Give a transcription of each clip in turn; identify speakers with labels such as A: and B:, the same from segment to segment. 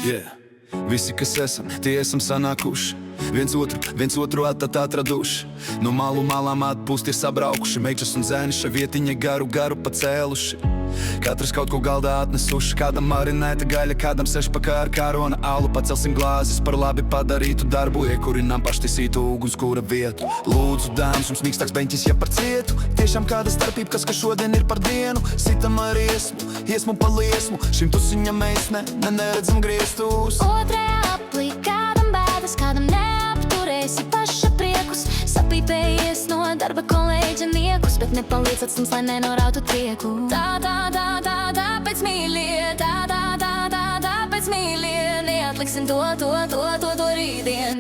A: Yeah. Visi, kas esam, tie esam sanākuši. Viens otru atraduši. No malu malām atpūsti ir sabraukuši. Meikšas un zēni šai vietiņai garu pacēluši. Katrs kaut ko galdā atnesuši. Kādam marinēta gaļa, kādam sešpakā ar karona alu. Pacelsim glāzes par labi padarītu darbu, iekurinām paštisītu ugunskura vietu. Lūdzu, dāmas, jums mīkstāks beņķis, ja par cietu. Tiešām kāda starpība, kas ka šodien ir par dienu. Sitam ar iesmu pa liesmu. Šim tusiņam mēs neredzam griestus.
B: Otrajā aplī kādam bēdas, kādam neapturēsi paša priekus. Sapīpējies no darba kolēģiniekus, bet nepaliec atstums, lai nenorautu trieku. Tā pēc mīļie, tā pēc mīļie. Neatliksim to rītdien.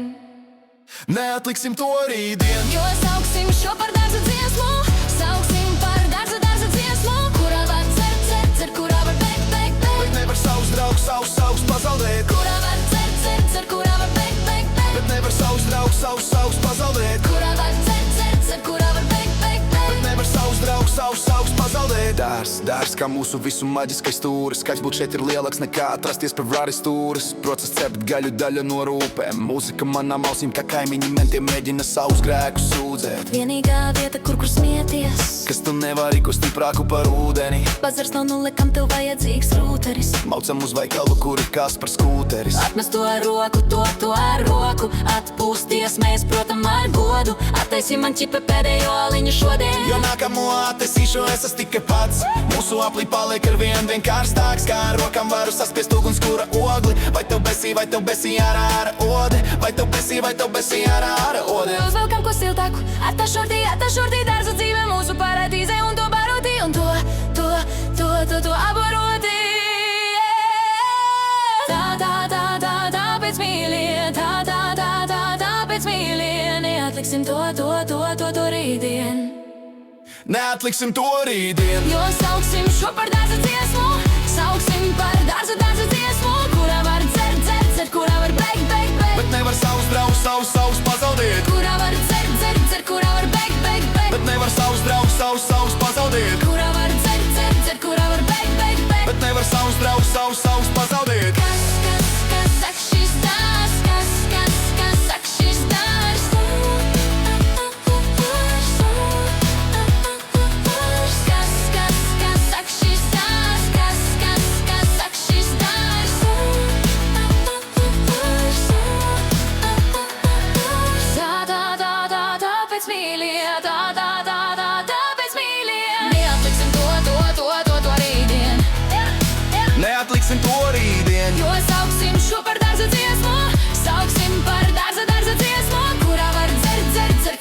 A: Neatliksim to rītdien.
B: Jo sauksim šo par dārza dziesmu. Sauksim par dārza dziesmu. Kurā var cer, kurā var bēgt.
A: Bet nevar savus draugus pazaudēt.
B: Kurā var cer, kurā var bēgt.
A: Bet nevar savus draugus pazaudēt.
B: Kurā var cer, kurā var bēgt.
A: Bet nevar savus draugus pazaudēt. Dārs kā mūsu visu maģiskais stūris. Skaļš būt šeit ir lielāks nekā atrasties pie Ferrari stūris. Process cept gaļu daļa no rūpēm. Mūzika manām ausīm kā kaimiņi mentiem mēģina savus grēkus sūdzēt.
B: Vienīgā vieta, kur smieties,
A: kas tu nevari ko stiprāku par ūdeni.
B: bazars nav nulle, kam tev vajadzīgs rūteris.
A: Maucam uz veikalu, kur ir kas par skūteris.
B: Atnes to ar roku, to ar roku. Atpūsties mēs, protam, ar godu. Attaisi man čipe pēdējo aliņu šodien.
A: Jo nākamo attaisīšu es tikai pats. Mūsu aplī paliek ar vienkāršāks. Kā ar rokām varu saspiest ugunskura ogli. Vai tev besī ārā ode? Vai tev besī ārā ode?
B: Uzvelkam ko siltāku, attašortī dārza dzīve mūsu paradīze. Un to baroti, un to aboroti. Tā pēc mīļie, tā pēc mīļie. Neatliksim to rītdien.
A: Neatliksim to rītdien.
B: Jo sauksim šo par dārza dziesmu. Sauksim par dārza dziesmu. Kurā var cer, kurā var bēgt.
A: Bet nevar savus draugus pazaudēt.
B: Kurā var cer, kurā var bēgt.
A: Bet nevar savus draugus pazaudēt.
B: Kurā var cer, kurā var bēgt.
A: Bet nevar savus draugus pazaudēt.
B: Kas saka šis dārs? Kas saka šis dārs? Kas saka šis dārs? Kas saka šis dārs? Tā pēc mīļie, tā pēc mīļie. Neatliksim to rītdien.
A: Neatliksim to rītdien.
B: Jo sauksim šo par dārza dziesmu. Sauksim par dārza dziesmu. Kurā var cer,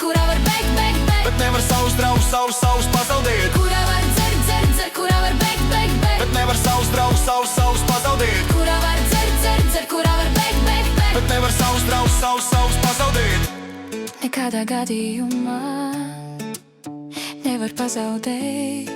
B: kurā var bēgt.
A: Bet nevar savus draugus pazaudēt.
B: Kurā var cer, kurā var bēgt.
A: Bet nevar savus draugus pazaudēt.
B: Kurā var cer, kurā var bēgt.
A: Bet nevar savus draugus pazaudēt.
B: Nekādā gadījumā nevar pazaudēt.